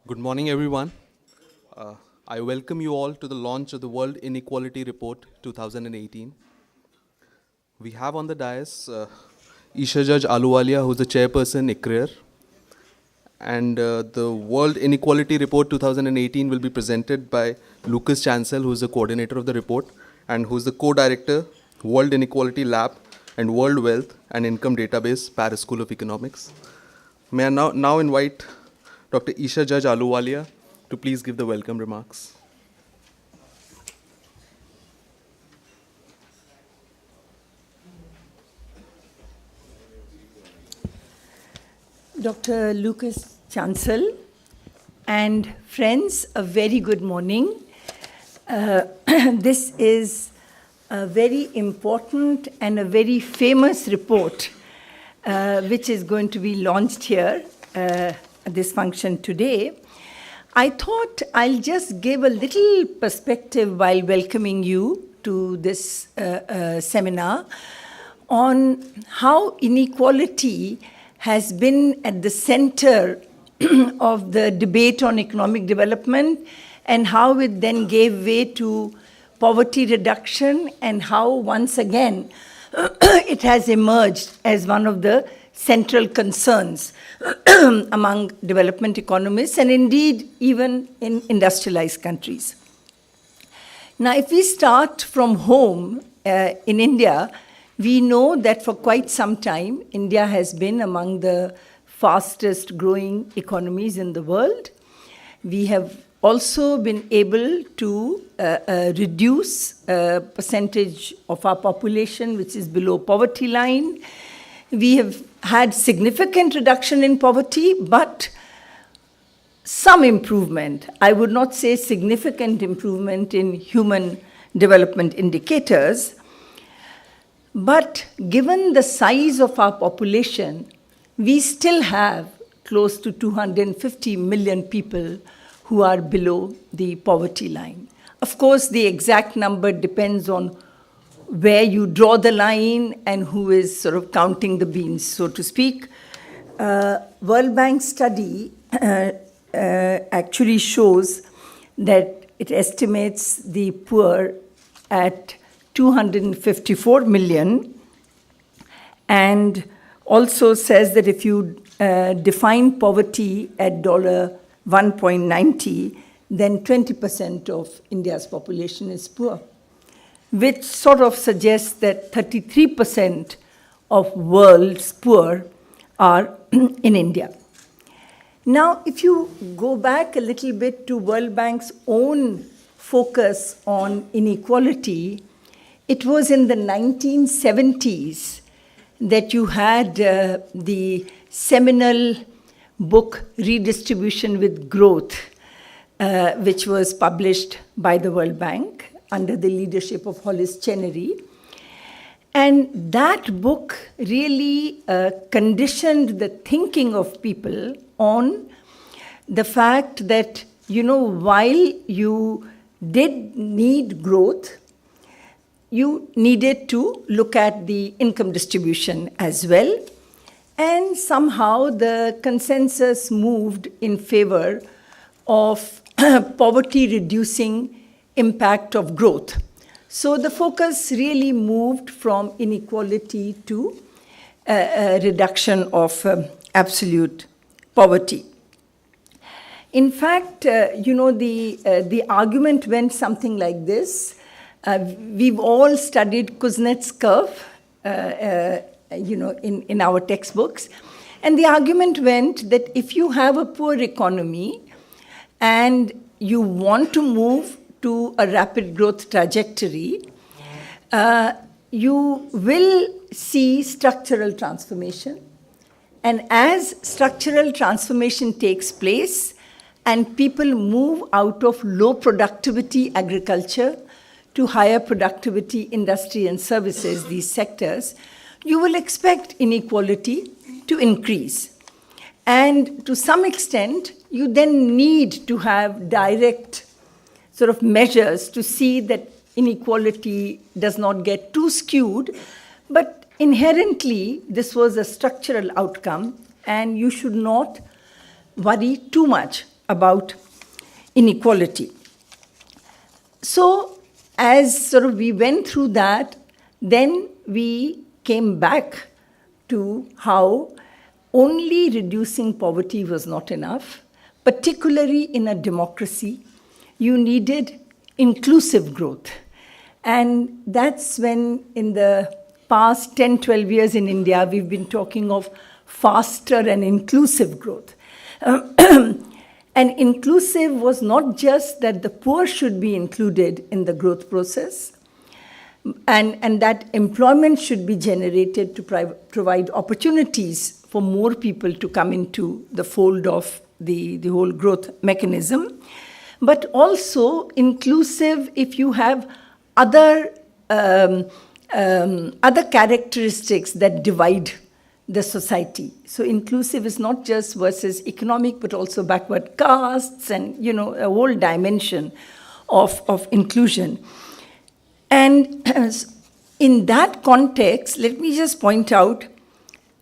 Good morning, everyone. I welcome you all to the launch of the World Inequality Report 2018. We have on the dais Isha Judge Ahluwalia, who's the chairperson, ICRIER. And the World Inequality Report 2018 will be presented by Lucas Chancel, who's the coordinator of the report, and who's the co-director, World Inequality Lab and World Wealth and Income Database, Paris School of Economics. May I now invite Dr. Isha Judge Ahluwalia to please give the welcome remarks. Dr. Lucas Chancel and friends, a very good morning. This is a very important and a very famous report which is going to be launched here at this function today. I thought I'll just give a little perspective while welcoming you to this seminar on how inequality has been at the center of the debate on economic development and how it then gave way to poverty reduction and how once again it has emerged as one of the central concerns among development economists and indeed even in industrialized countries. Now, if we start from home in India, we know that for quite some time, India has been among the fastest growing economies in the world. We have also been able to reduce a percentage of our population which is below poverty line. We have had significant reduction in poverty, but some improvement. I would not say significant improvement in human development indicators. But given the size of our population, we still have close to 250 million people who are below the poverty line. Of course, the exact number depends on where you draw the line and who is sort of counting the beans, so to speak. World Bank study actually shows that it estimates the poor at 254 million and also says that if you define poverty at $1.90, then 20% of India's population is poor, which sort of suggests that 33% of world's poor are in India. Now, if you go back a little bit to World Bank's own focus on inequality, it was in the 1970s that you had the seminal book Redistribution with Growth, which was published by the World Bank under the leadership of Hollis Chenery. And that book really conditioned the thinking of people on the fact that, while you did need growth, you needed to look at the income distribution as well. And somehow the consensus moved in favor of poverty-reducing impact of growth. So the focus really moved from inequality to reduction of absolute poverty. In fact, the argument went something like this. We've all studied Kuznets' curve, in our textbooks. And the argument went that if you have a poor economy and you want to move to a rapid growth trajectory, you will see structural transformation. And as structural transformation takes place and people move out of low productivity agriculture to higher productivity industry and services, these sectors, you will expect inequality to increase. And to some extent, you then need to have direct sort of measures to see that inequality does not get too skewed. But inherently, this was a structural outcome, and you should not worry too much about inequality. So as sort of we went through that, then we came back to how only reducing poverty was not enough, particularly in a democracy. You needed inclusive growth. And that's when in the past 10, 12 years in India, we've been talking of faster and inclusive growth. And inclusive was not just that the poor should be included in the growth process, and that employment should be generated to provide opportunities for more people to come into the fold of the whole growth mechanism, but also inclusive if you have other characteristics that divide the society. So inclusive is not just versus economic, but also backward castes and, a whole dimension of inclusion. And in that context, let me just point out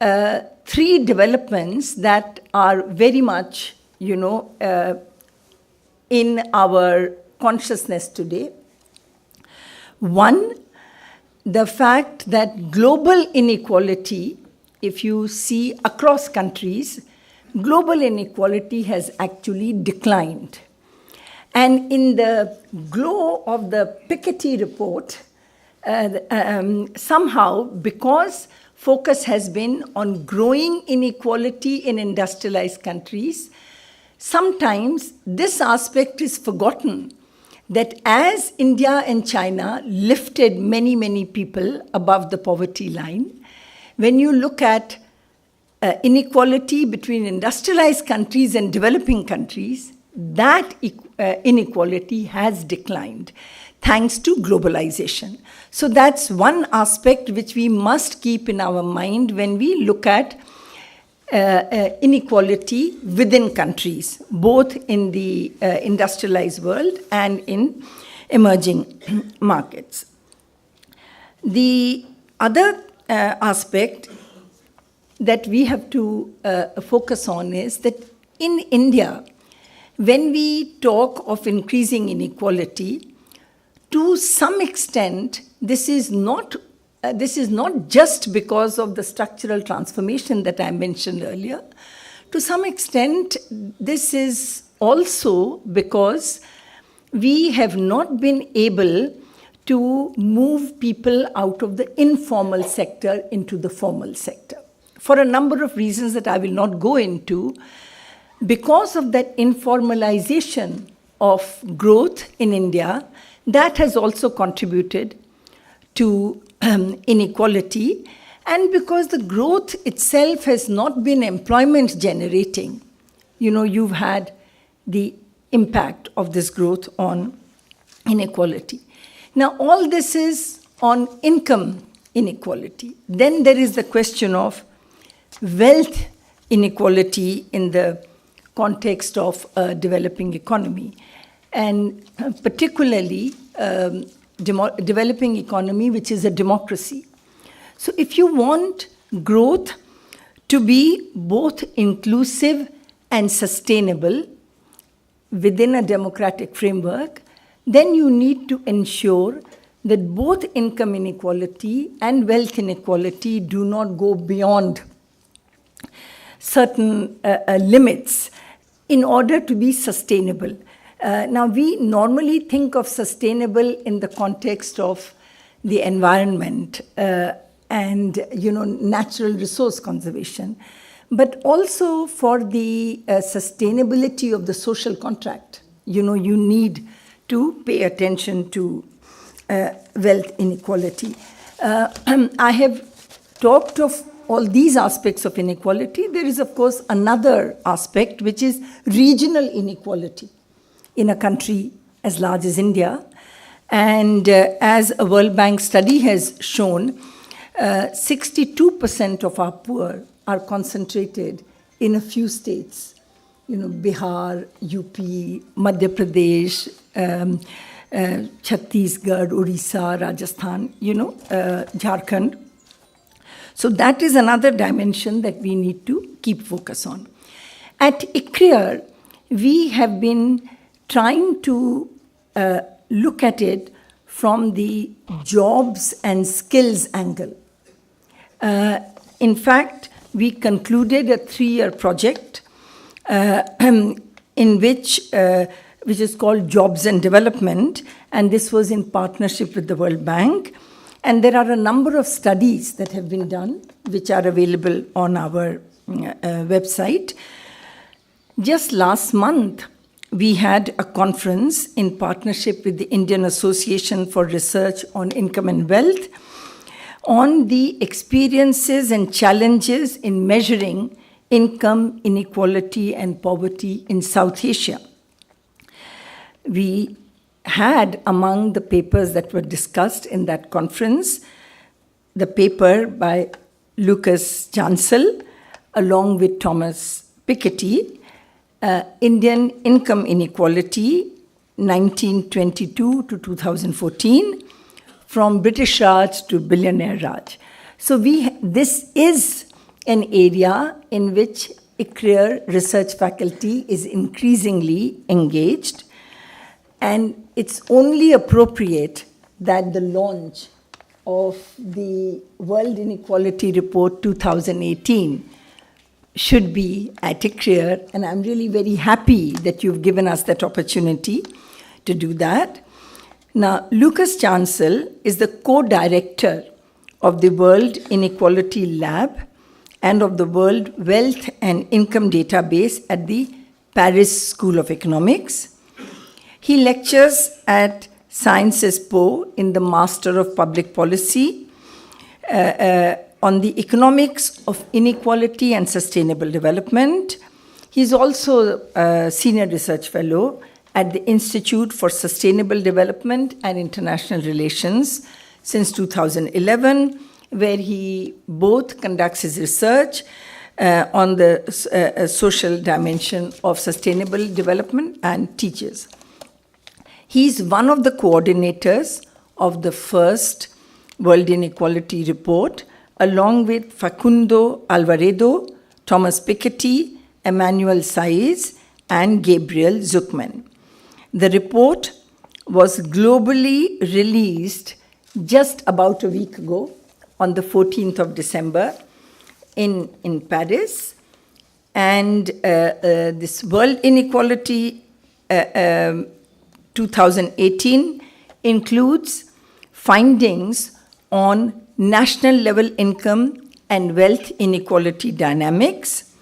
3 developments that are very much, in our consciousness today. One, the fact that global inequality, if you see across countries, global inequality has actually declined. And in the glow of the Piketty report, somehow, because focus has been on growing inequality in industrialized countries, sometimes this aspect is forgotten, that as India and China lifted many, many people above the poverty line, when you look at inequality between industrialized countries and developing countries, that inequality has declined thanks to globalization. So that's one aspect which we must keep in our mind when we look at inequality within countries, both in the industrialized world and in emerging markets. The other aspect that we have to focus on is that in India, when we talk of increasing inequality, to some extent, this is not just because of the structural transformation that I mentioned earlier. To some extent, this is also because we have not been able to move people out of the informal sector into the formal sector, for a number of reasons that I will not go into. Because of that informalization of growth in India, that has also contributed to inequality, and because the growth itself has not been employment generating, you've had the impact of this growth on inequality. Now, all this is on income inequality. Then there is the question of wealth inequality in the context of a developing economy, and particularly developing economy, which is a democracy. So if you want growth to be both inclusive and sustainable within a democratic framework, then you need to ensure that both income inequality and wealth inequality do not go beyond certain limits in order to be sustainable. Now, we normally think of sustainable in the context of the environment and, natural resource conservation, but also for the sustainability of the social contract. You need to pay attention to wealth inequality. I have talked of all these aspects of inequality. There is, of course, another aspect, which is regional inequality in a country as large as India. And as a World Bank study has shown, 62% of our poor are concentrated in a few states, Bihar, UP, Madhya Pradesh, Chhattisgarh, Orissa, Rajasthan, Jharkhand. So that is another dimension that we need to keep focus on. At ICRIER, we have been trying to look at it from the jobs and skills angle. In fact, we concluded a 3-year project in which is called Jobs and Development, and this was in partnership with the World Bank. And there are a number of studies that have been done, which are available on our website. Just last month, we had a conference in partnership with the Indian Association for Research on Income and Wealth on the experiences and challenges in measuring income inequality and poverty in South Asia. We had among the papers that were discussed in that conference the paper by Lucas Chancel along with Thomas Piketty, Indian Income Inequality 1922 to 2014, from British Raj to Billionaire Raj. So this is an area in which ICRIER research faculty is increasingly engaged, and it's only appropriate that the launch of the World Inequality Report 2018 should be at ICRIER, and I'm really very happy that you've given us that opportunity to do that. Now, Lucas Chancel is the co-director of the World Inequality Lab and of the World Wealth and Income Database at the Paris School of Economics. He lectures at Sciences Po in the Master of Public Policy on the economics of inequality and sustainable development. He's also a senior research fellow at the Institute for Sustainable Development and International Relations since 2011, where he both conducts his research on the social dimension of sustainable development and teaches. He's one of the coordinators of the first World Inequality Report, along with Facundo Alvaredo, Thomas Piketty, Emmanuel Saiz, and Gabriel Zuckman. The report was globally released just about a week ago, on the 14th of December in Paris. And this World Inequality 2018 includes findings on national level income and wealth inequality dynamics.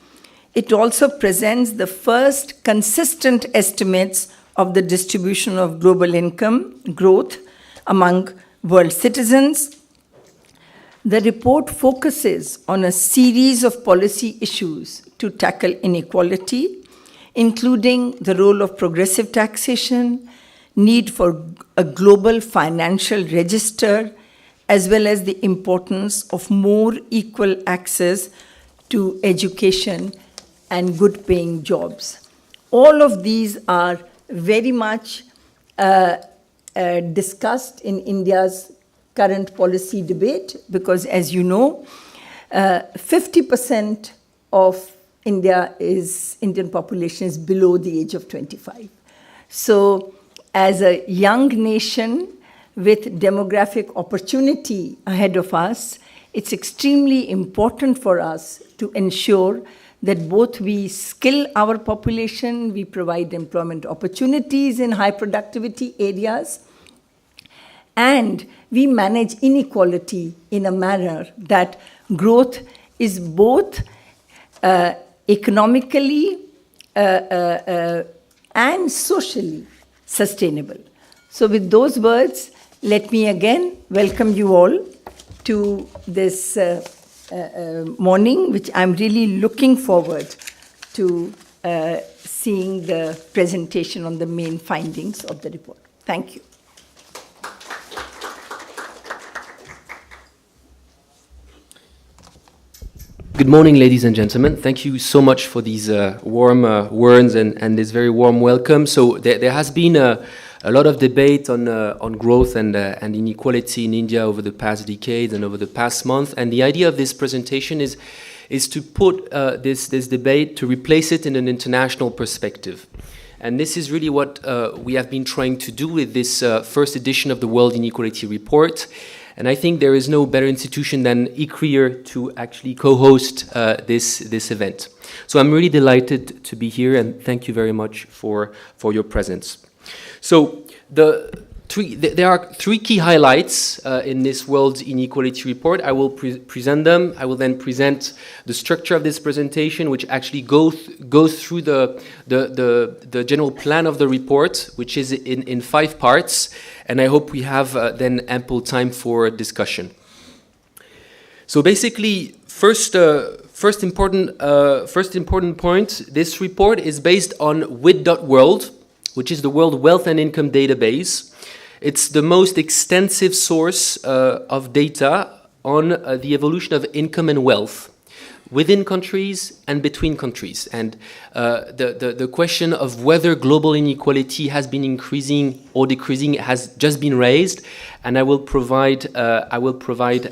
It also presents the first consistent estimates of the distribution of global income growth among world citizens. The report focuses on a series of policy issues to tackle inequality, including the role of progressive taxation, need for a global financial register, as well as the importance of more equal access to education and good-paying jobs. All of these are very much discussed in India's current policy debate, because as you know, 50% of Indian population is below the age of 25. So as a young nation with demographic opportunity ahead of us, it's extremely important for us to ensure that both we skill our population, we provide employment opportunities in high productivity areas, and we manage inequality in a manner that growth is both economically and socially sustainable. So with those words, let me again welcome you all to this morning, which I'm really looking forward to seeing the presentation on the main findings of the report. Thank you. Good morning, ladies and gentlemen. Thank you so much for these warm words and this very warm welcome. So there has been a lot of debate on growth and inequality in India over the past decades and over the past month. And the idea of this presentation is is to put this debate, to replace it in an international perspective. And this is really what we have been trying to do with this first edition of the World Inequality Report. And I think there is no better institution than ICRIER to actually co-host this event. So I'm really delighted to be here, and thank you very much for your presence. So there are three key highlights in this World Inequality Report. I will present them. I will then present the structure of this presentation, which actually goes through the general plan of the report, which is in 5 parts. And I hope we have then ample time for discussion. So basically, first important point, this report is based on WID.world, which is the World Wealth and Income Database. It's the most extensive source of data on the evolution of income and wealth within countries and between countries. And the question of whether global inequality has been increasing or decreasing has just been raised, and I will provide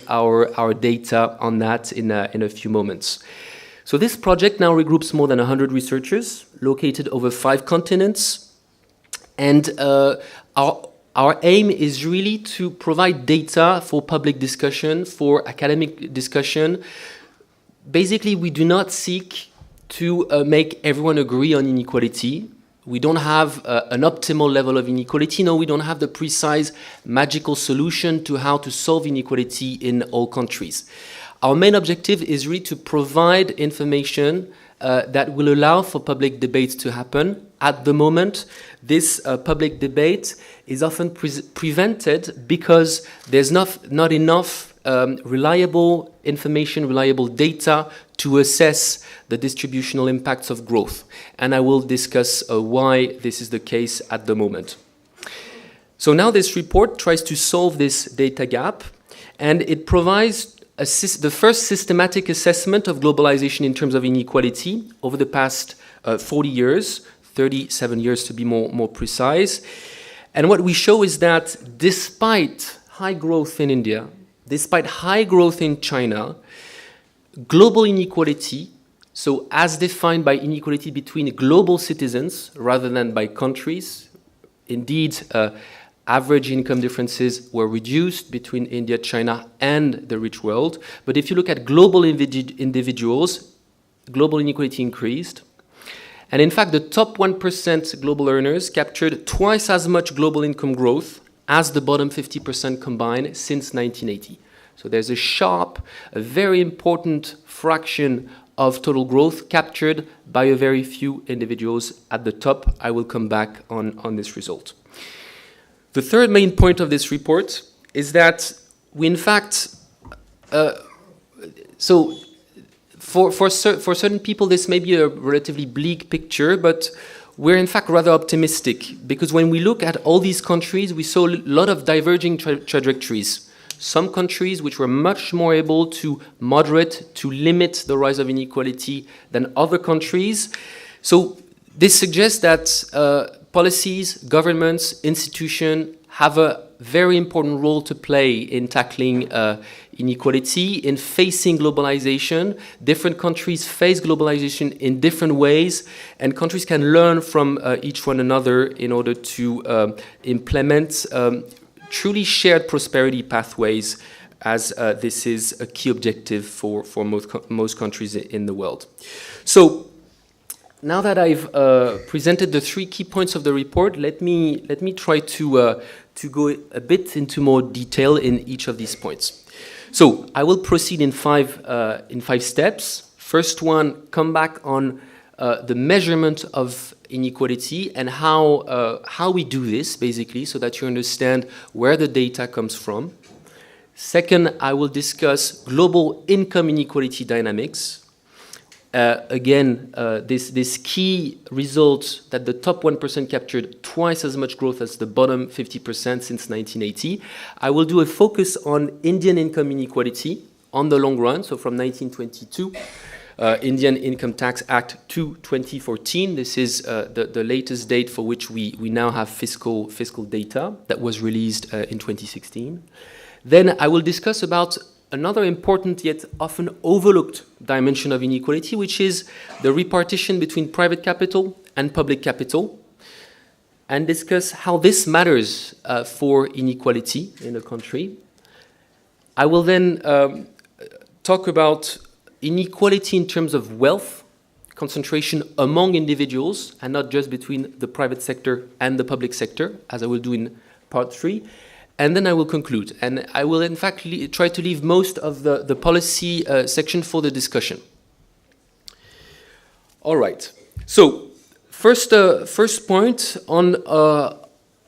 our data on that in a few moments. So this project now regroups more than 100 researchers located over 5 continents, and our aim is really to provide data for public discussion, for academic discussion. Basically, we do not seek to make everyone agree on inequality. We don't have an optimal level of inequality. No, we don't have the precise magical solution to how to solve inequality in all countries. Our main objective is really to provide information that will allow for public debates to happen. At the moment, this public debate is often prevented because there's not enough reliable information, reliable data to assess the distributional impacts of growth. And I will discuss why this is the case at the moment. So now this report tries to solve this data gap, and it provides the first systematic assessment of globalization in terms of inequality over the past 40 years, 37 years to be more precise. And what we show is that despite high growth in India, despite high growth in China, global inequality, so as defined by inequality between global citizens rather than by countries, indeed, average income differences were reduced between India, China, and the rich world. But if you look at global individuals, global inequality increased. And in fact, the top 1% global earners captured twice as much global income growth as the bottom 50% combined since 1980. So there's a very important fraction of total growth captured by a very few individuals at the top. I will come back on this result. The third main point of this report is that we, in fact, for certain people, this may be a relatively bleak picture, but we're in fact rather optimistic, because when we look at all these countries, we saw a lot of diverging trajectories. Some countries which were much more able to moderate, to limit the rise of inequality than other countries. So this suggests that policies, governments, institutions have a very important role to play in tackling inequality, in facing globalization. Different countries face globalization in different ways, and countries can learn from each one another in order to implement truly shared prosperity pathways, as this is a key objective for most countries in the world. So now that I've presented the 3 key points of the report, let me try to go a bit into more detail in each of these points. So I will proceed in 5 steps. First one, come back on the measurement of inequality and how we do this, basically, so that you understand where the data comes from. Second, I will discuss global income inequality dynamics. This key result that the top 1% captured twice as much growth as the bottom 50% since 1980. I will do a focus on Indian income inequality on the long run, so from 1922, Indian Income Tax Act to 2014. This is the latest date for which we now have fiscal data that was released in 2016. Then I will discuss about another important yet often overlooked dimension of inequality, which is the repartition between private capital and public capital, and discuss how this matters for inequality in a country. I will then talk about inequality in terms of wealth, concentration among individuals, and not just between the private sector and the public sector, as I will do in part 3. And then I will conclude. And I will, in fact, try to leave most of the policy section for the discussion. All right. So, first point on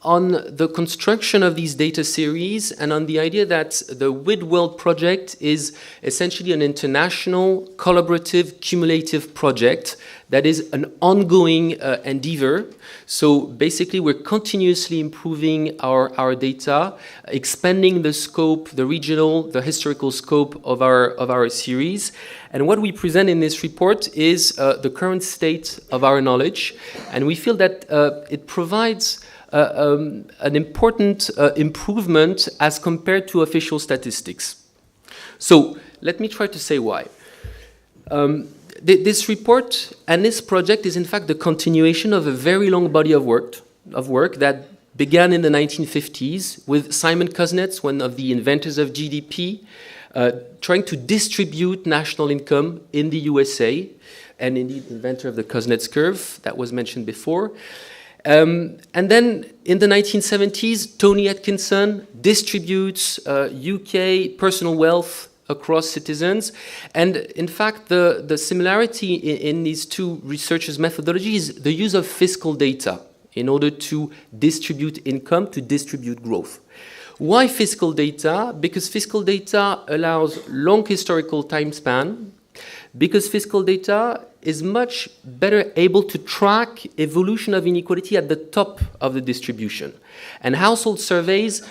the construction of these data series and on the idea that the WID World project is essentially an international, collaborative, cumulative project that is an ongoing endeavor. So basically we're continuously improving our data, expanding the scope, the regional, the historical scope of our series. And what we present in this report is the current state of our knowledge. And we feel that it provides an important improvement as compared to official statistics. So let me try to say why. This report and this project is in fact the continuation of a very long body of work that began in the 1950s with Simon Kuznets, one of the inventors of GDP, trying to distribute national income in the USA, and indeed inventor of the Kuznets curve that was mentioned before. And then in the 1970s, Tony Atkinson distributes UK personal wealth across citizens. And in fact, the similarity in these two researchers' methodologies is the use of fiscal data in order to distribute income, to distribute growth. Why fiscal data? Because fiscal data allows long historical time span, because fiscal data is much better able to track evolution of inequality at the top of the distribution. And household surveys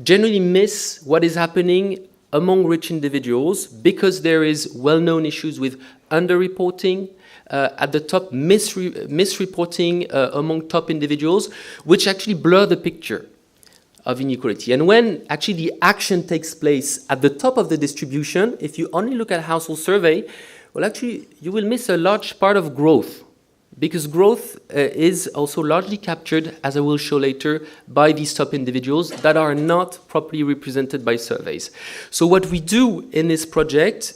generally miss what is happening among rich individuals because there is well-known issues with underreporting at the top, misreporting among top individuals, which actually blur the picture of inequality. And when actually the action takes place at the top of the distribution, if you only look at household survey, well, actually, you will miss a large part of growth, because growth is also largely captured, as I will show later, by these top individuals that are not properly represented by surveys. So what we do in this project,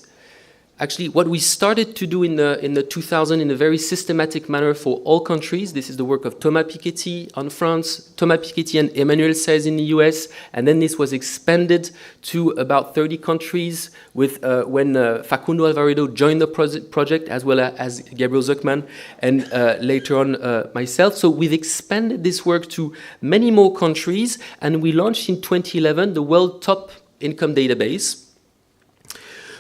actually what we started to do in the 2000 in a very systematic manner for all countries, this is the work of Thomas Piketty on France, Thomas Piketty and Emmanuel Saez in the US, and then this was expanded to about 30 countries with when Facundo Alvaredo joined the project, as well as Gabriel Zuckman, and later on myself. So we've expanded this work to many more countries, and we launched in 2011 the World Top Income Database,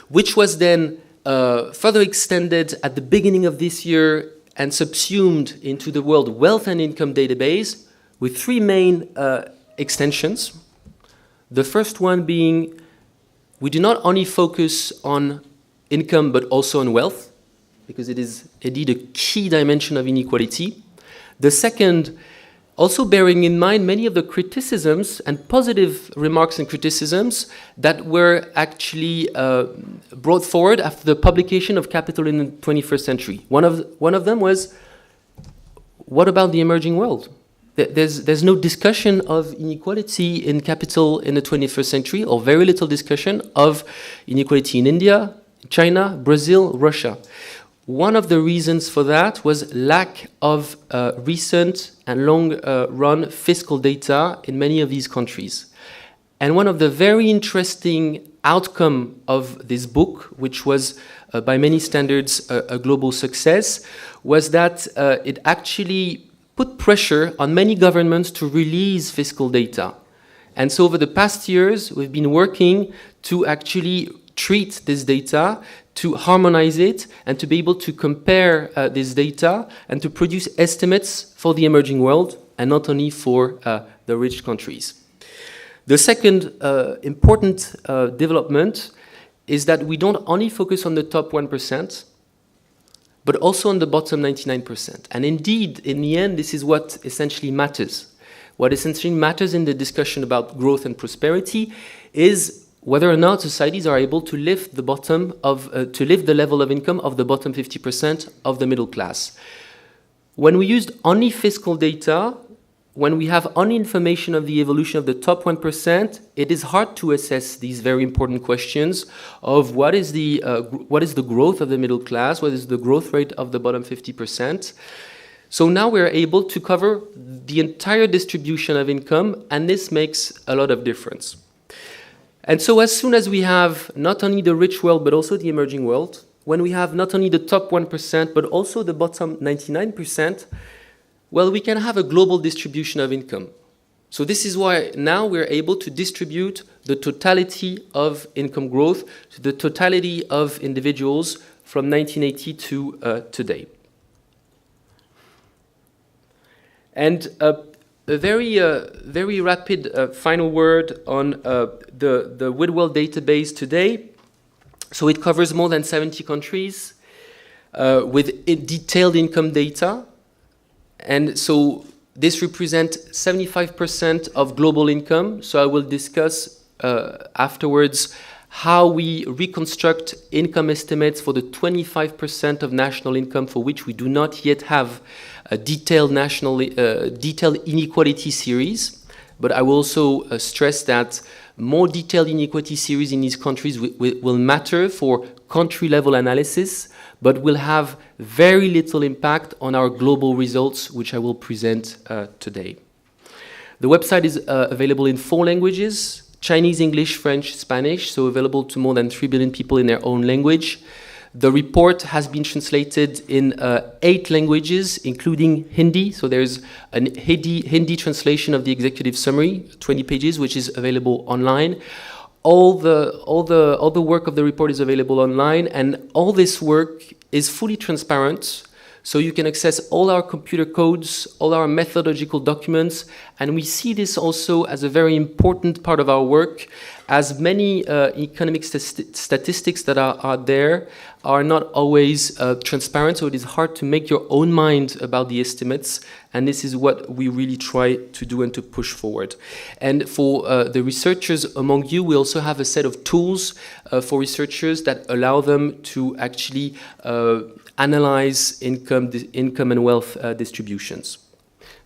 which was then further extended at the beginning of this year and subsumed into the World Wealth and Income Database with three main extensions. The first one being, we do not only focus on income but also on wealth, because it is indeed a key dimension of inequality. The second, also bearing in mind many of the criticisms and positive remarks and criticisms that were actually brought forward after the publication of Capital in the 21st Century. One of them was, what about the emerging world? There's no discussion of inequality in Capital in the 21st century, or very little discussion of inequality in India, China, Brazil, Russia. One of the reasons for that was lack of recent and long-run fiscal data in many of these countries. And one of the very interesting outcome of this book, which was by many standards a global success, was that it actually put pressure on many governments to release fiscal data. And so over the past years, we've been working to actually treat this data, to harmonize it, and to be able to compare this data and to produce estimates for the emerging world and not only for the rich countries. The second important development is that we don't only focus on the top 1%, but also on the bottom 99%. And indeed, in the end, this is what essentially matters. What essentially matters in the discussion about growth and prosperity is whether or not societies are able to lift the bottom of to lift the level of income of the bottom 50% of the middle class. When we used only fiscal data, when we have only information of the evolution of the top 1%, it is hard to assess these very important questions of what is the growth of the middle class, what is the growth rate of the bottom 50%. So now we're able to cover the entire distribution of income, and this makes a lot of difference. And so as soon as we have not only the rich world, but also the emerging world, when we have not only the top 1%, but also the bottom 99%, well, we can have a global distribution of income. So this is why now we're able to distribute the totality of income growth to the totality of individuals from 1980 to today. And a very rapid final word on the Whitwell database today. So it covers more than 70 countries with detailed income data. And so this represents 75% of global income. So I will discuss afterwards how we reconstruct income estimates for the 25% of national income for which we do not yet have a detailed detailed inequality series. But I will also stress that more detailed inequality series in these countries will matter for country-level analysis, but will have very little impact on our global results, which I will present today. The website is available in 4 languages: Chinese, English, French, Spanish, so available to more than 3 billion people in their own language. The report has been translated in 8 languages, including Hindi. So there's a Hindi translation of the executive summary, 20 pages, which is available online. All the work of the report is available online, and all this work is fully transparent. So you can access all our computer codes, all our methodological documents, and we see this also as a very important part of our work, as many economic statistics that are there are not always transparent, so it is hard to make your own mind about the estimates, and this is what we really try to do and to push forward. And for the researchers among you, we also have a set of tools for researchers that allow them to actually analyze income and wealth distributions.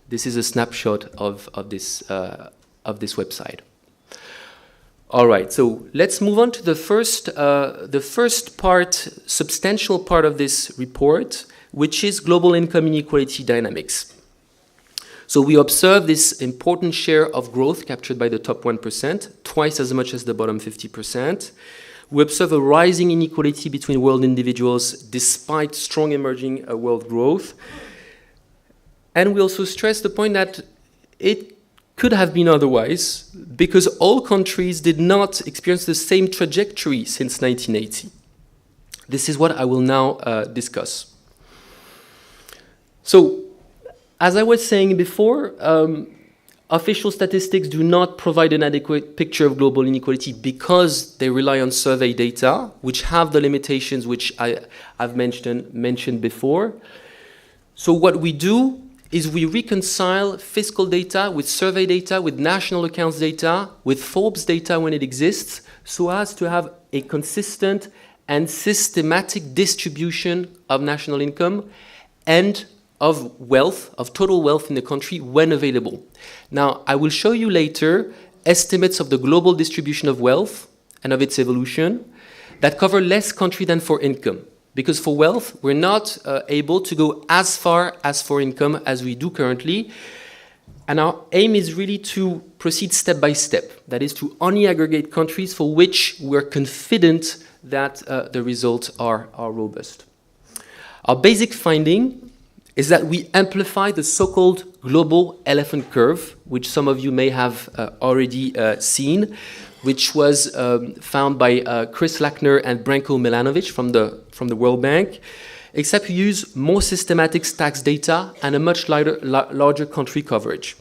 This is a snapshot of this website. All right, so let's move on to the first part, substantial part of this report, which is global income inequality dynamics. So we observe this important share of growth captured by the top 1%, twice as much as the bottom 50%. We observe a rising inequality between world individuals despite strong emerging world growth. And we also stress the point that it could have been otherwise, because all countries did not experience the same trajectory since 1980. This is what I will now discuss. So, as I was saying before, official statistics do not provide an adequate picture of global inequality because they rely on survey data, which have the limitations which I've mentioned before. So what we do is we reconcile fiscal data with survey data, with national accounts data, with Forbes data when it exists, so as to have a consistent and systematic distribution of national income and of wealth, of total wealth in the country when available. Now, I will show you later estimates of the global distribution of wealth and of its evolution that cover less country than for income. Because for wealth, we're not able to go as far as for income as we do currently. And our aim is really to proceed step by step. That is to only aggregate countries for which we're confident that the results are robust. Our basic finding is that we amplify the so-called global elephant curve, which some of you may have already seen, which was found by Chris Lackner and Branko Milanovic from the World Bank, except we use more systematic tax data and a much larger country coverage.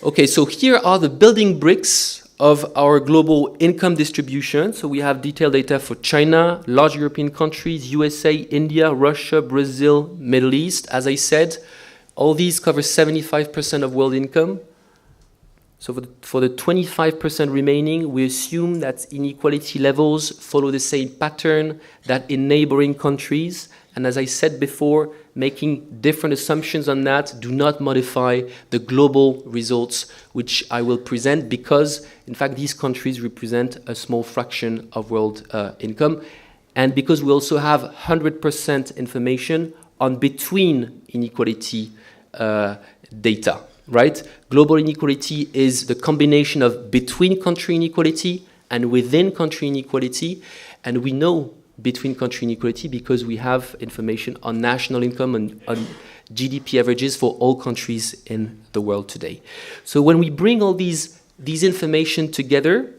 Okay, so here are the building bricks of our global income distribution. So we have detailed data for China, large European countries, USA, India, Russia, Brazil, Middle East. As I said, all these cover 75% of world income. So for the 25% remaining, we assume that inequality levels follow the same pattern that in neighboring countries. And as I said before, making different assumptions on that do not modify the global results which I will present, because in fact these countries represent a small fraction of world income, and because we also have 100% information on between inequality data, right? Global inequality is the combination of between country inequality and within country inequality, and we know between country inequality because we have information on national income and on GDP averages for all countries in the world today. So when we bring all these information together,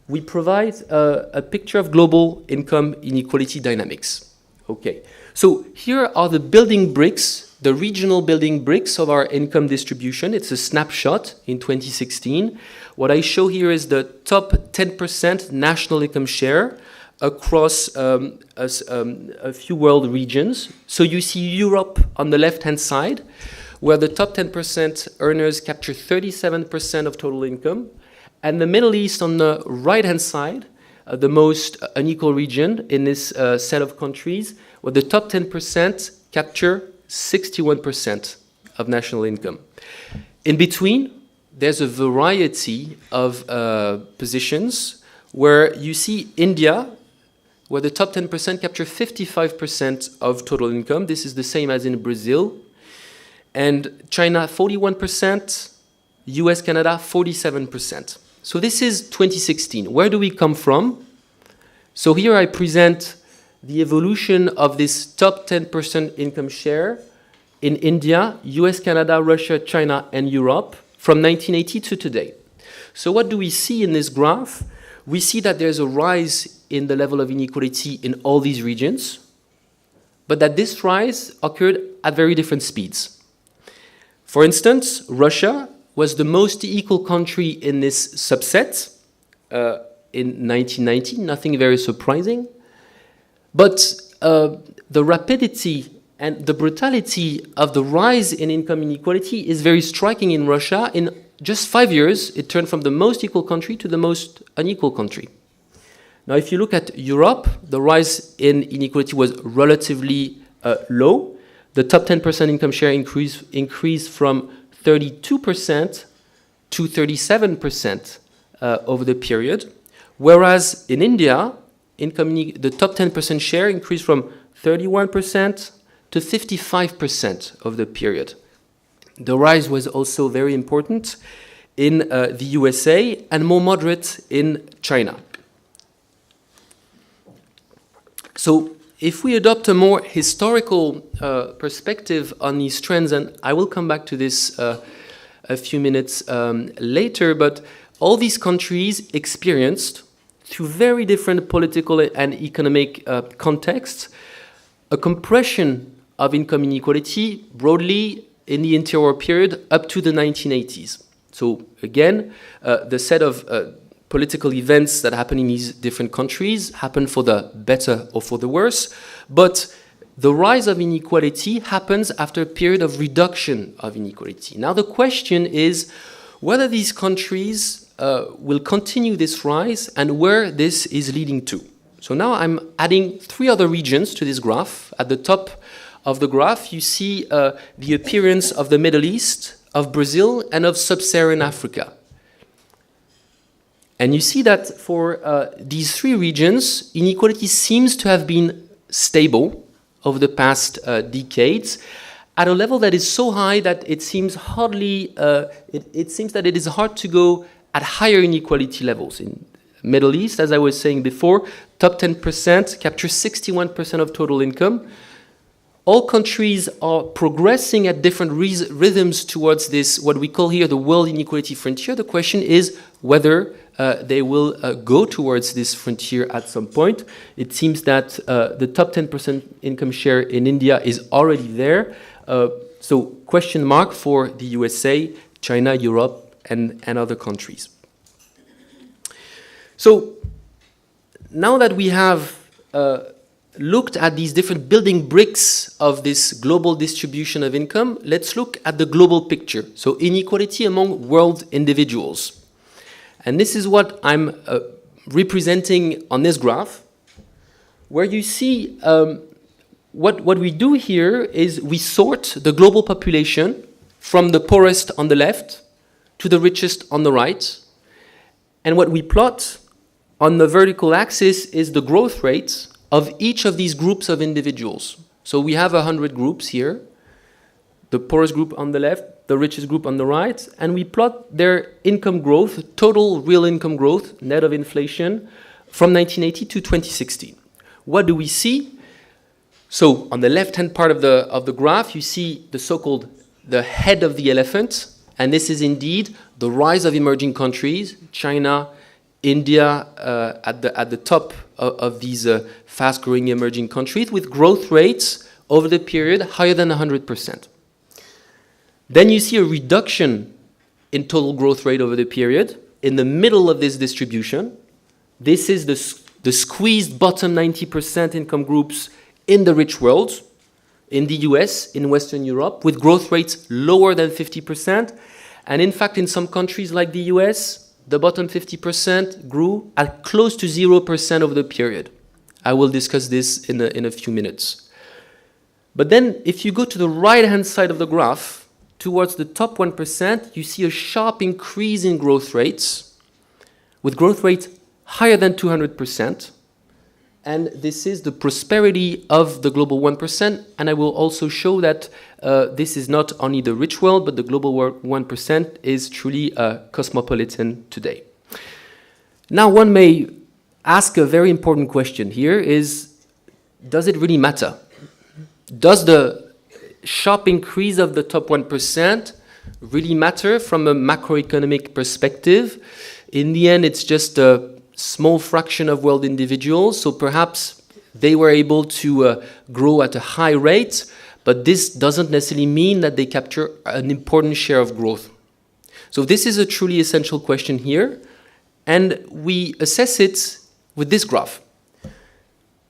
we provide a picture of global income inequality dynamics. Okay, so here are the building bricks, the regional building bricks of our income distribution. It's a snapshot in 2016. What I show here is the top 10% national income share across a few world regions. So you see Europe on the left-hand side, where the top 10% earners capture 37% of total income, and the Middle East on the right-hand side, the most unequal region in this set of countries, where the top 10% capture 61% of national income. In between, there's a variety of positions where you see India, where the top 10% capture 55% of total income. This is the same as in Brazil. And China, 41%, US, Canada, 47%. So this is 2016. Where do we come from? So here I present the evolution of this top 10% income share in India, US, Canada, Russia, China, and Europe from 1980 to today. So what do we see in this graph? We see that there's a rise in the level of inequality in all these regions, but that this rise occurred at very different speeds. For instance, Russia was the most equal country in this subset in 1990, nothing very surprising. But the rapidity and the brutality of the rise in income inequality is very striking in Russia. In just 5 years, it turned from the most equal country to the most unequal country. Now, if you look at Europe, the rise in inequality was relatively low. The top 10% income share increased from 32% to 37% over the period, whereas in India, the top 10% share increased from 31% to 55% of the period. The rise was also very important in the USA and more moderate in China. So if we adopt a more historical perspective on these trends, and I will come back to this a few minutes later, but all these countries experienced, through very different political and economic contexts, a compression of income inequality broadly in the interwar period up to the 1980s. So again, the set of political events that happen in these different countries happen for the better or for the worse, but the rise of inequality happens after a period of reduction of inequality. Now the question is whether these countries will continue this rise and where this is leading to. So now I'm adding 3 other regions to this graph. At the top of the graph, you see the appearance of the Middle East, of Brazil, and of Sub-Saharan Africa. And you see that for these 3 regions, inequality seems to have been stable over the past decades at a level that is so high that it seems it seems that it is hard to go at higher inequality levels. In Middle East, as I was saying before, top 10% capture 61% of total income. All countries are progressing at different rhythms towards this, what we call here the world inequality frontier. The question is whether they will go towards this frontier at some point. It seems that the top 10% income share in India is already there. So question mark for the USA, China, Europe, and other countries. So now that we have looked at these different building bricks of this global distribution of income, let's look at the global picture. So inequality among world individuals. And this is what I'm representing on this graph, where you see what we do here is we sort the global population from the poorest on the left to the richest on the right. And what we plot on the vertical axis is the growth rate of each of these groups of individuals. So we have 100 groups here, the poorest group on the left, the richest group on the right, and we plot their income growth, total real income growth, net of inflation, from 1980 to 2016. What do we see? So on the left-hand part of the graph, you see the so-called the head of the elephant, and this is indeed the rise of emerging countries, China, India at the top of these fast-growing emerging countries with growth rates over the period higher than 100%. Then you see a reduction in total growth rate over the period in the middle of this distribution. This is the squeezed bottom 90% income groups in the rich world, in the US, in Western Europe, with growth rates lower than 50%. And in fact, in some countries like the US, the bottom 50% grew at close to 0% over the period. I will discuss this in a few minutes. But then if you go to the right-hand side of the graph, towards the top 1%, you see a sharp increase in growth rates, with growth rates higher than 200%. And this is the prosperity of the global 1%. And I will also show that this is not only the rich world, but the global 1% is truly cosmopolitan today. Now, one may ask a very important question here is, does it really matter? Does the sharp increase of the top 1% really matter from a macroeconomic perspective? In the end, it's just a small fraction of world individuals, so perhaps they were able to grow at a high rate, but this doesn't necessarily mean that they capture an important share of growth. So this is a truly essential question here, and we assess it with this graph.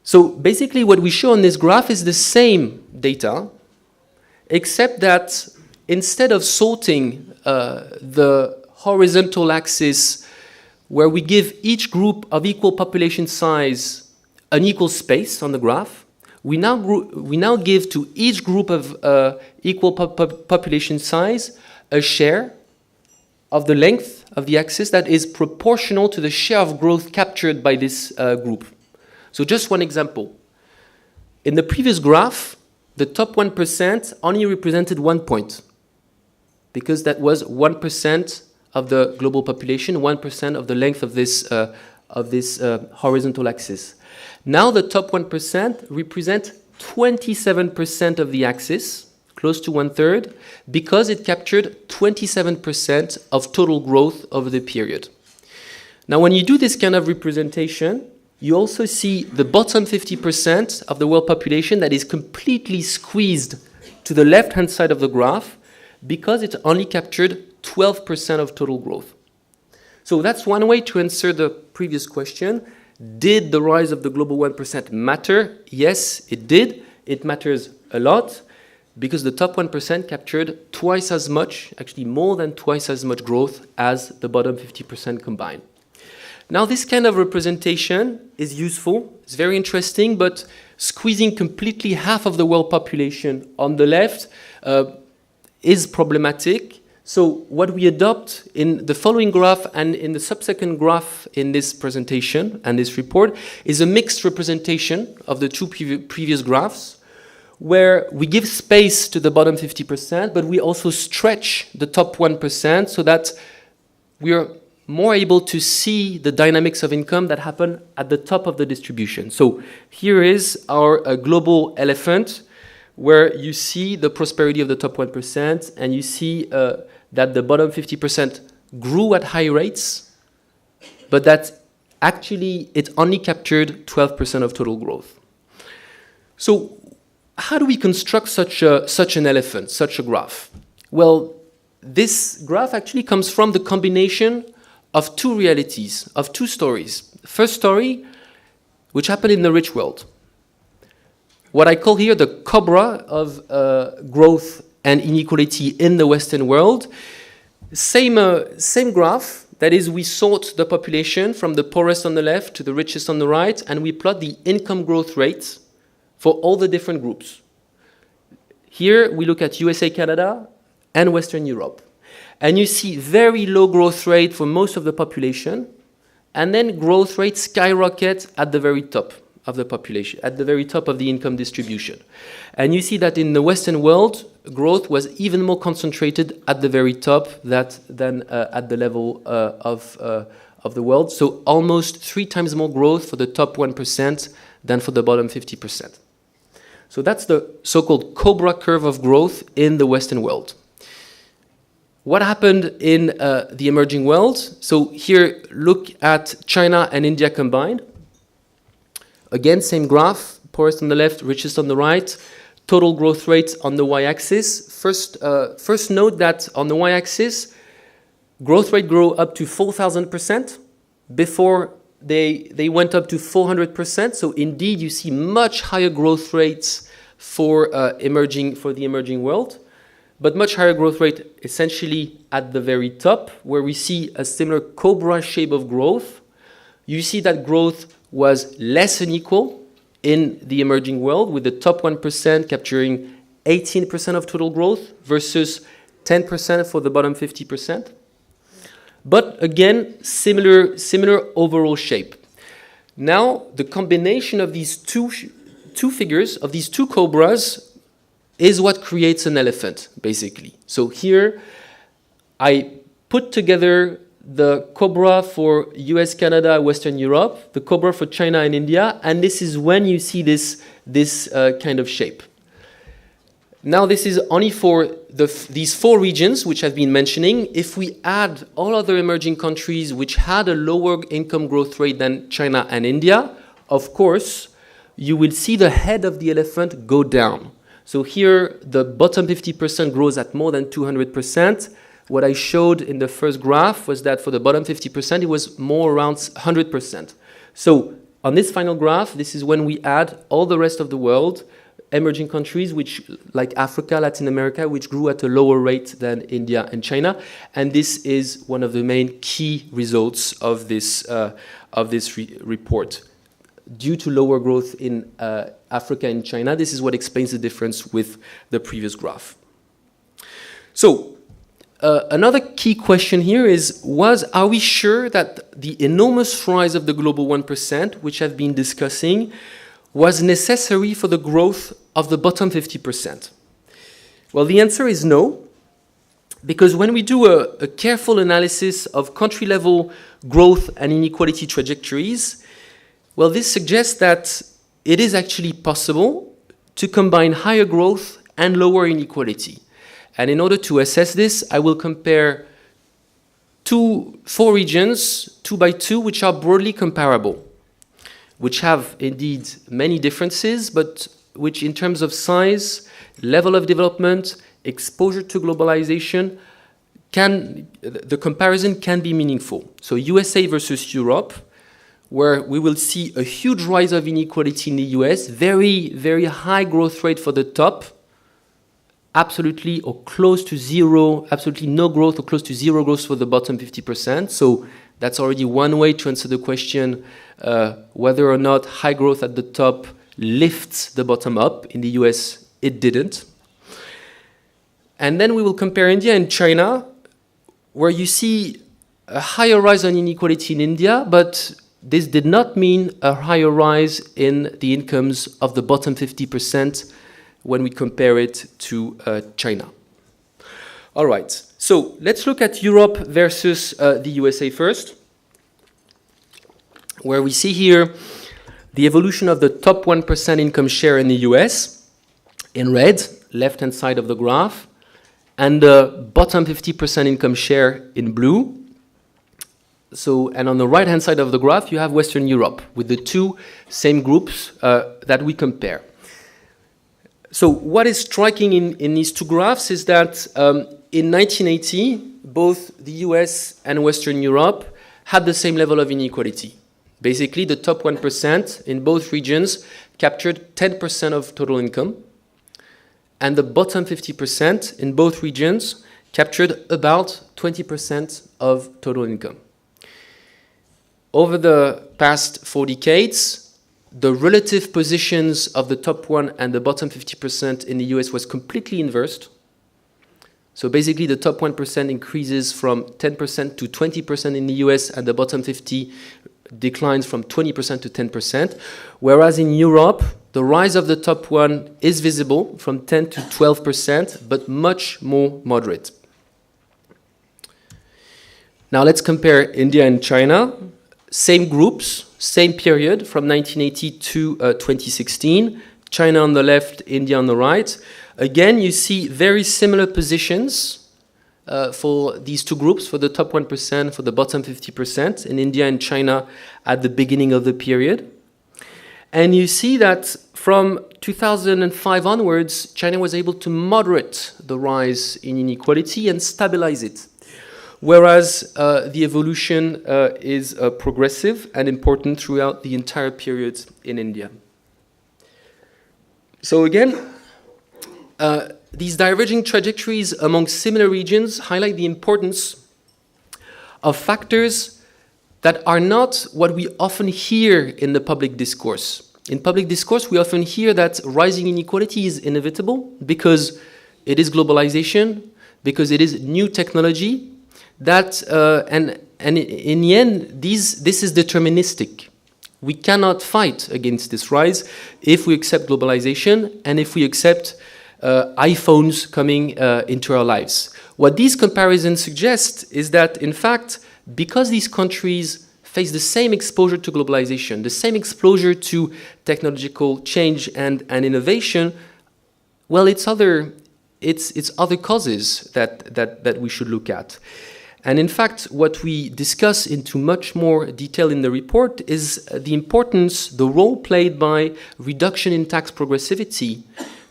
So basically what we show on this graph is the same data, except that instead of sorting the horizontal axis where we give each group of equal population size an equal space on the graph, we now give to each group of equal population size a share of the length of the axis that is proportional to the share of growth captured by this group. So just one example. In the previous graph, the top 1% only represented 1 point, because that was 1% of the global population, 1% of the length of this horizontal axis. Now the top 1% represent 27% of the axis, close to 1/3, because it captured 27% of total growth over the period. Now when you do this kind of representation, you also see the bottom 50% of the world population that is completely squeezed to the left-hand side of the graph, because it only captured 12% of total growth. So that's one way to answer the previous question. Did the rise of the global 1% matter? Yes, it did. It matters a lot, because the top 1% captured twice as much, actually more than twice as much growth as the bottom 50% combined. Now this kind of representation is useful, it's very interesting, but squeezing completely half of the world population on the left is problematic. So what we adopt in the following graph and in the subsequent graph in this presentation and this report is a mixed representation of the two previous graphs, where we give space to the bottom 50%, but we also stretch the top 1% so that we are more able to see the dynamics of income that happen at the top of the distribution. So here is our global elephant, where you see the prosperity of the top 1%, and you see that the bottom 50% grew at high rates, but that actually it only captured 12% of total growth. So how do we construct such an elephant, such a graph? Well, this graph actually comes from the combination of two realities, of two stories. First story, which happened in the rich world. what I call here the Cobra of growth and inequality in the Western world. Same graph, that is, we sort the population from the poorest on the left to the richest on the right, and we plot the income growth rates for all the different groups. Here we look at USA, Canada, and Western Europe. And you see very low growth rate for most of the population, and then growth rates skyrocket at the very top of the population, at the very top of the income distribution. And you see that in the Western world, growth was even more concentrated at the very top than at the level of the world. So almost 3 times more growth for the top 1% than for the bottom 50%. So that's the so-called Cobra curve of growth in the Western world. What happened in the emerging world? So here, look at China and India combined. Again, same graph, poorest on the left, richest on the right. Total growth rate on the y-axis. First note that on the y-axis, growth rate grew up to 4,000% before they went up to 400%. So indeed, you see much higher growth rates for the emerging world, but much higher growth rate essentially at the very top, where we see a similar Cobra shape of growth. You see that growth was less unequal in the emerging world, with the top 1% capturing 18% of total growth versus 10% for the bottom 50%. But again, similar overall shape. Now, the combination of these two figures, of these two cobras, is what creates an elephant, basically. So here, I put together the Cobra for US, Canada, Western Europe, the Cobra for China and India, and this is when you see this kind of shape. Now this is only for these 4 regions which I've been mentioning. If we add all other emerging countries which had a lower income growth rate than China and India, of course, you will see the head of the elephant go down. So here, the bottom 50% grows at more than 200%. What I showed in the first graph was that for the bottom 50%, it was more around 100%. So on this final graph, this is when we add all the rest of the world, emerging countries, which like Africa, Latin America, which grew at a lower rate than India and China. And this is one of the main key results of this report. Due to lower growth in Africa and China, this is what explains the difference with the previous graph. So, another key question here is, are we sure that the enormous rise of the global 1%, which I've been discussing, was necessary for the growth of the bottom 50%? Well, the answer is no, because when we do a careful analysis of country-level growth and inequality trajectories, well, this suggests that it is actually possible to combine higher growth and lower inequality. And in order to assess this, I will compare 4 regions, 2 by 2, which are broadly comparable, which have indeed many differences, but which in terms of size, level of development, exposure to globalization, the comparison can be meaningful. So USA versus Europe, where we will see a huge rise of inequality in the US, very, very high growth rate for the top, absolutely or close to zero, absolutely no growth or close to zero growth for the bottom 50%. So that's already one way to answer the question whether or not high growth at the top lifts the bottom up. In the US, it didn't. And then we will compare India and China, where you see a higher rise on inequality in India, but this did not mean a higher rise in the incomes of the bottom 50% when we compare it to China. All right, so let's look at Europe versus the USA first, where we see here the evolution of the top 1% income share in the US in red, left-hand side of the graph, and the bottom 50% income share in blue. So, and on the right-hand side of the graph, you have Western Europe with the 2 same groups that we compare. So what is striking in these 2 graphs is that in 1980, both the US and Western Europe had the same level of inequality. Basically, the top 1% in both regions captured 10% of total income, and the bottom 50% in both regions captured about 20% of total income. Over the past 4 decades, the relative positions of the top 1 and the bottom 50% in the US was completely inversed. So basically, the top 1% increases from 10% to 20% in the US, and the bottom 50 declines from 20% to 10%. Whereas in Europe, the rise of the top 1 is visible from 10 to 12%, but much more moderate. Now let's compare India and China. Same groups, same period from 1980 to 2016. China on the left, India on the right. Again, you see very similar positions for these two groups, for the top 1%, for the bottom 50% in India and China at the beginning of the period. And you see that from 2005 onwards, China was able to moderate the rise in inequality and stabilize it, whereas the evolution is progressive and important throughout the entire period in India. So again, these diverging trajectories among similar regions highlight the importance of factors that are not what we often hear in the public discourse. In public discourse, we often hear that rising inequality is inevitable because it is globalization, because it is new technology, that and in the end, this is deterministic. We cannot fight against this rise if we accept globalization and if we accept iPhones coming into our lives. What these comparisons suggest is that, in fact, because these countries face the same exposure to globalization, the same exposure to technological change and innovation, well, it's other causes that we should look at. And in fact, what we discuss into much more detail in the report is the importance, the role played by reduction in tax progressivity,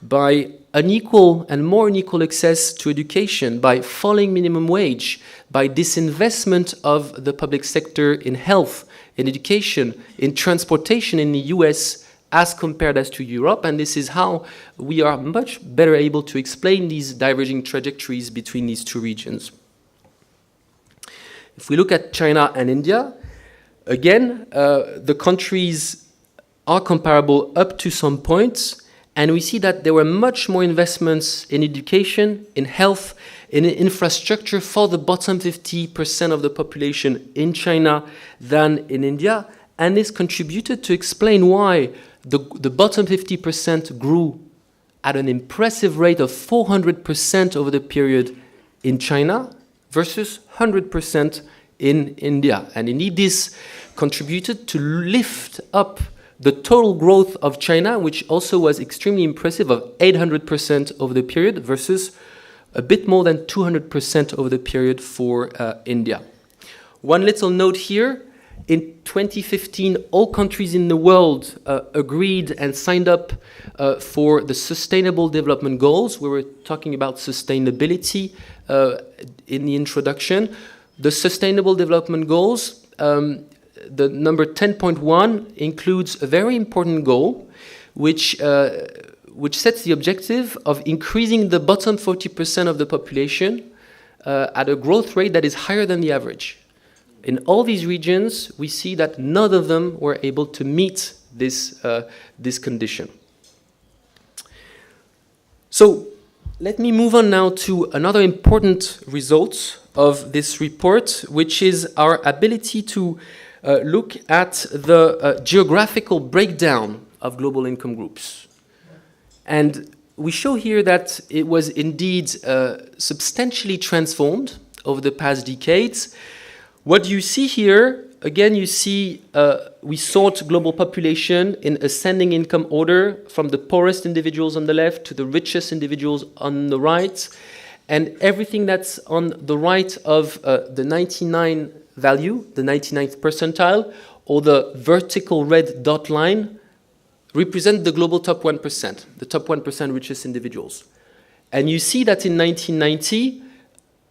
by unequal and more unequal access to education, by falling minimum wage, by disinvestment of the public sector in health, in education, in transportation in the US as compared as to Europe. And this is how we are much better able to explain these diverging trajectories between these two regions. If we look at China and India, again, the countries are comparable up to some points, and we see that there were much more investments in education, in health, in infrastructure for the bottom 50% of the population in China than in India, and this contributed to explain why the bottom 50% grew at an impressive rate of 400% over the period in China, versus 100% in India. And indeed, this contributed to lift up the total growth of China, which also was extremely impressive, of 800% over the period, versus a bit more than 200% over the period for India. One little note here, in 2015, all countries in the world agreed and signed up for the Sustainable Development Goals. We were talking about sustainability in the introduction. The Sustainable Development Goals, the number 10.1 includes a very important goal, which sets the objective of increasing the bottom 40% of the population at a growth rate that is higher than the average. In all these regions, we see that none of them were able to meet this condition. So let me move on now to another important result of this report, which is our ability to look at the geographical breakdown of global income groups. And we show here that it was indeed substantially transformed over the past decades. What you see here, again, you see we sort global population in ascending income order from the poorest individuals on the left to the richest individuals on the right. And everything that's on the right of the 99 value, the 99th percentile, or the vertical red dot line, represent the global top 1%, the top 1% richest individuals. And you see that in 1990,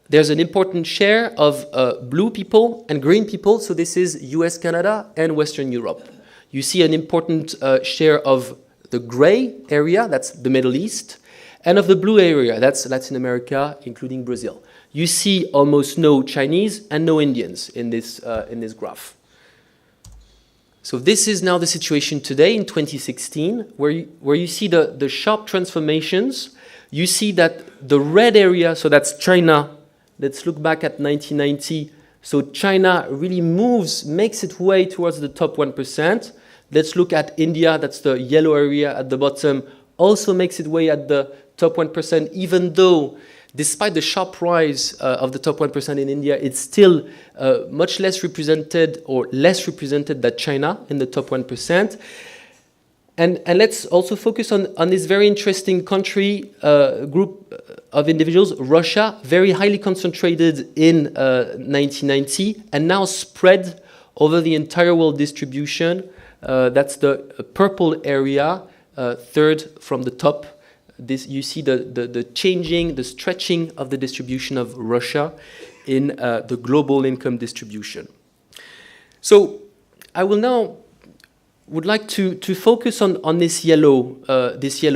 there's an important share of blue people and green people. So this is US, Canada, and Western Europe. You see an important share of the gray area, that's the Middle East, and of the blue area, that's Latin America, including Brazil. You see almost no Chinese and no Indians in this graph. So this is now the situation today in 2016, where you see the sharp transformations. You see that the red area, so that's China. Let's look back at 1990. So China really makes its way towards the top 1%. Let's look at India, that's the yellow area at the bottom, also makes its way at the top 1%, even though despite the sharp rise of the top 1% in India, it's still much less represented or less represented than China in the top 1%. And let's also focus on this very interesting country group of individuals, Russia, very highly concentrated in 1990 and now spread over the entire world distribution. That's the purple area, third from the top. You see the changing, the stretching of the distribution of Russia in the global income distribution. So I would like to focus on this yellow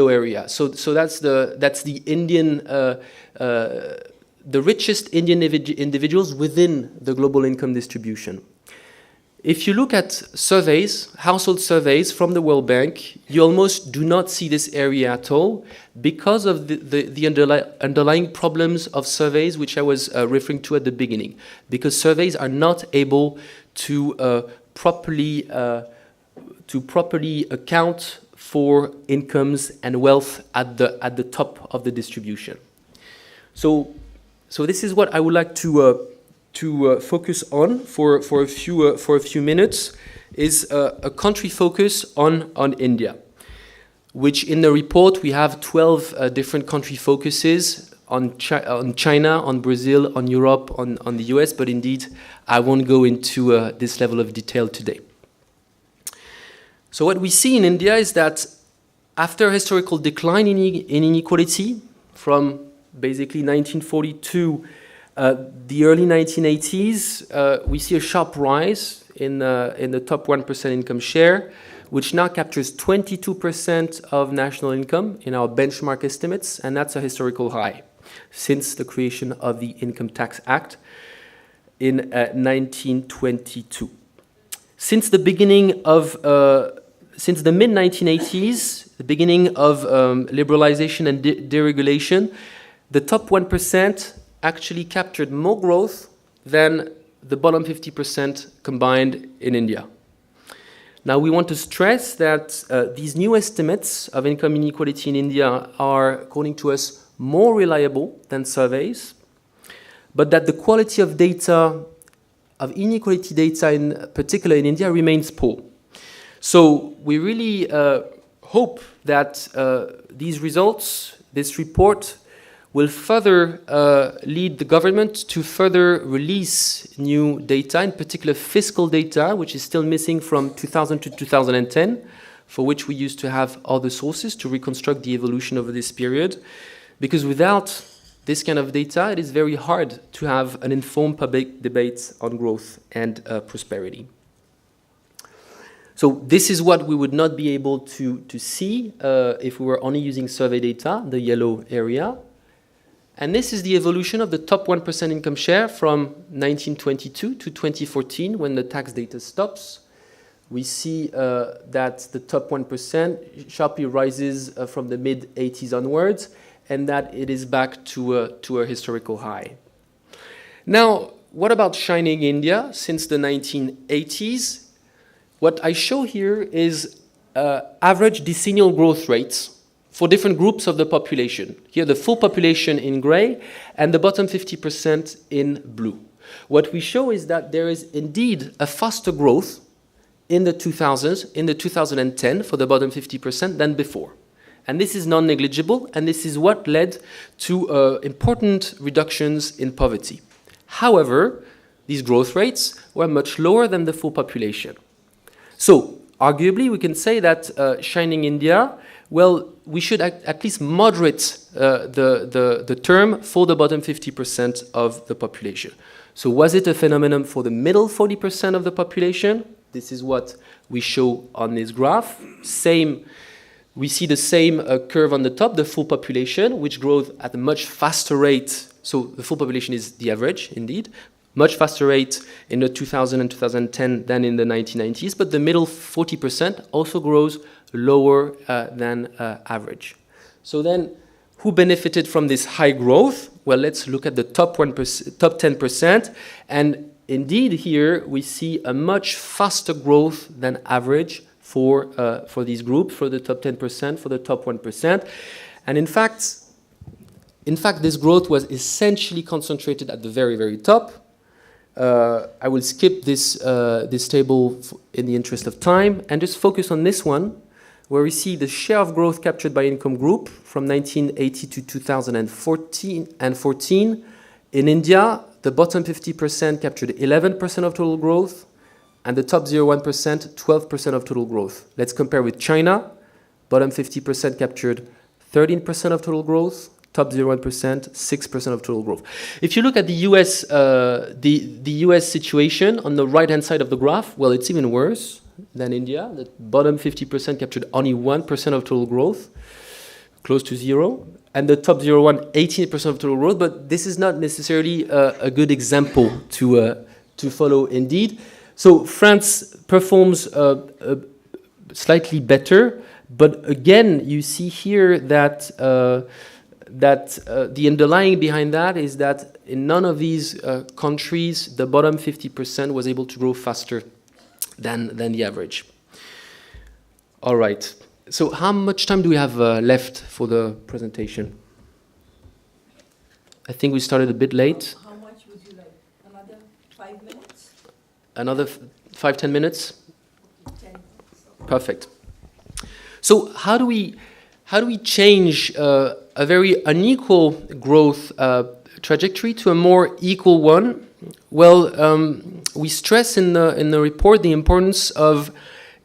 area. So that's the Indian, the richest Indian individuals within the global income distribution. If you look at surveys, household surveys from the World Bank, you almost do not see this area at all because of the underlying problems of surveys, which I was referring to at the beginning. Because surveys are not able to properly account for incomes and wealth at the top of the distribution. So this is what I would like to focus on for a few minutes, is a country focus on India, which in the report we have 12 different country focuses on China, on Brazil, on Europe, on the US, but indeed I won't go into this level of detail today. So what we see in India is that after a historical decline in inequality from basically 1942 the early 1980s, we see a sharp rise in the top 1% income share, which now captures 22% of national income in our benchmark estimates, and that's a historical high since the creation of the Income Tax Act in 1922. Since the mid-1980s, the beginning of liberalization and deregulation, the top 1% actually captured more growth than the bottom 50% combined in India. Now we want to stress that these new estimates of income inequality in India are, according to us, more reliable than surveys, but that the quality of data, of inequality data in particular in India, remains poor. So we really hope that these results, this report, will further lead the government to further release new data, in particular fiscal data, which is still missing from 2000 to 2010, for which we used to have other sources to reconstruct the evolution over this period. Because without this kind of data, it is very hard to have an informed public debate on growth and prosperity. So this is what we would not be able to see if we were only using survey data, the yellow area. And this is the evolution of the top 1% income share from 1922 to 2014, when the tax data stops. We see that the top 1% sharply rises from the mid-80s onwards, and that it is back to a historical high. Now, what about shining India since the 1980s? What I show here is average decennial growth rates for different groups of the population. Here, the full population in gray and the bottom 50% in blue. What we show is that there is indeed a faster growth in the 2000s, in the 2010 for the bottom 50% than before. And this is non-negligible, and this is what led to important reductions in poverty. However, these growth rates were much lower than the full population. So, arguably, we can say that Shining India, well, we should at least moderate the term for the bottom 50% of the population. So was it a phenomenon for the middle 40% of the population? This is what we show on this graph. We see the same curve on the top, the full population, which grows at a much faster rate. So the full population is the average, indeed. Much faster rate in the 2000 and 2010 than in the 1990s. But the middle 40% also grows lower than average. So then, who benefited from this high growth? Well, let's look at the top 10%. And indeed, here we see a much faster growth than average for these groups, for the top 10%, for the top 1%. And in fact, this growth was essentially concentrated at the very, very top. I will skip this table in the interest of time and just focus on this one, where we see the share of growth captured by income group from 1980 to 2014. In India, the bottom 50% captured 11% of total growth, and the top 0.1%, 12% of total growth. Let's compare with China. Bottom 50% captured 13% of total growth, top 0.1%, 6% of total growth. If you look at the US, the US situation on the right-hand side of the graph, well, it's even worse than India. The bottom 50% captured only 1% of total growth, close to zero. And the top 0.1, 18% of total growth. But this is not necessarily a good example to follow indeed. So France performs slightly better. But again, you see here that the underlying behind that is that in none of these countries, the bottom 50% was able to grow faster than the average. All right. So how much time do we have left for the presentation? I think we started a bit late. How much would you like? Another 5 minutes? Another 5-10 minutes? 10. Perfect. So how do we change a very unequal growth trajectory to a more equal one? Well, we stress in the report the importance of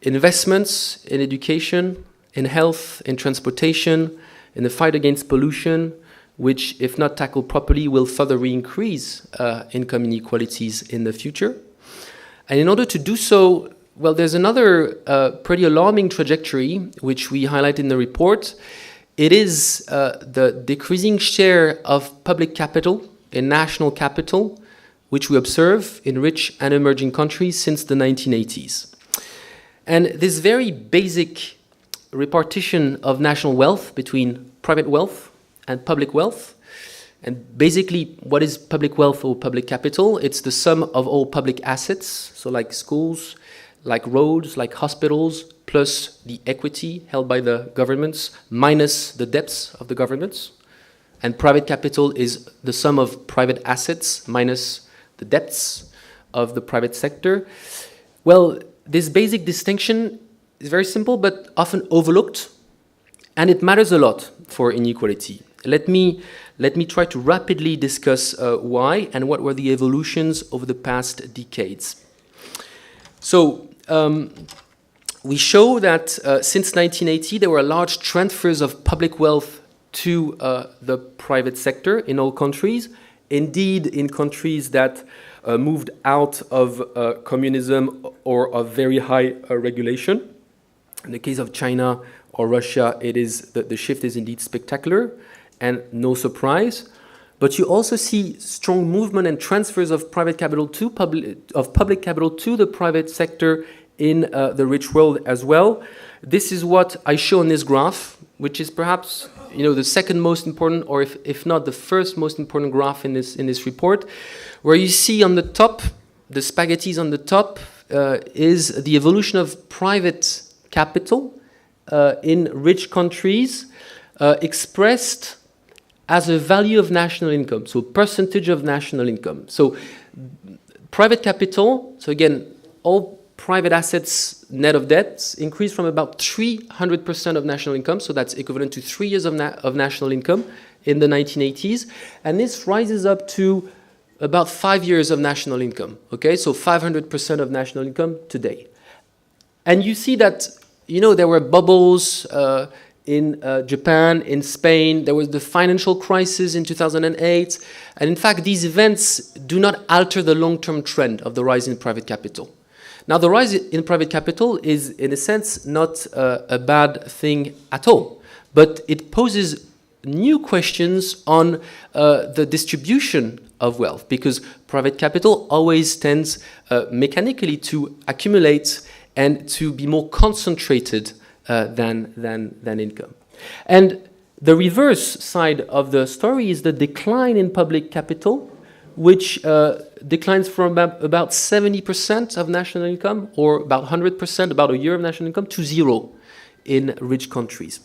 investments in education, in health, in transportation, in the fight against pollution, which, if not tackled properly, will further increase income inequalities in the future. And in order to do so, well, there's another pretty alarming trajectory, which we highlight in the report. It is the decreasing share of public capital in national capital, which we observe in rich and emerging countries since the 1980s. And this very basic repartition of national wealth between private wealth and public wealth, and basically what is public wealth or public capital? It's the sum of all public assets, so like schools, like roads, like hospitals, plus the equity held by the governments, minus the debts of the governments. And private capital is the sum of private assets minus the debts of the private sector. Well, this basic distinction is very simple, but often overlooked, and it matters a lot for inequality. Let me try to rapidly discuss why and what were the evolutions over the past decades. So, we show that since 1980, there were large transfers of public wealth to the private sector in all countries. Indeed, in countries that moved out of communism or of very high regulation. In the case of China or Russia, the shift is indeed spectacular and no surprise. But you also see strong movement and transfers of public capital to the private sector in the rich world as well. This is what I show in this graph, which is perhaps the second most important, or if not the first most important graph in this report, where you see on the top, the spaghettis on the top, is the evolution of private capital in rich countries expressed as a value of national income, so percentage of national income. So private capital, so again, all private assets net of debts increased from about 300% of national income, so that's equivalent to 3 years of national income in the 1980s, and this rises up to about 5 years of national income, okay? So 500% of national income today. And you see that, you know, there were bubbles in Japan, in Spain, there was the financial crisis in 2008. And in fact, these events do not alter the long-term trend of the rise in private capital. Now, the rise in private capital is, in a sense, not a bad thing at all, but it poses new questions on the distribution of wealth, because private capital always tends mechanically to accumulate and to be more concentrated than income. And the reverse side of the story is the decline in public capital, which declines from about 70% of national income, or about 100%, about a year of national income, to zero in rich countries.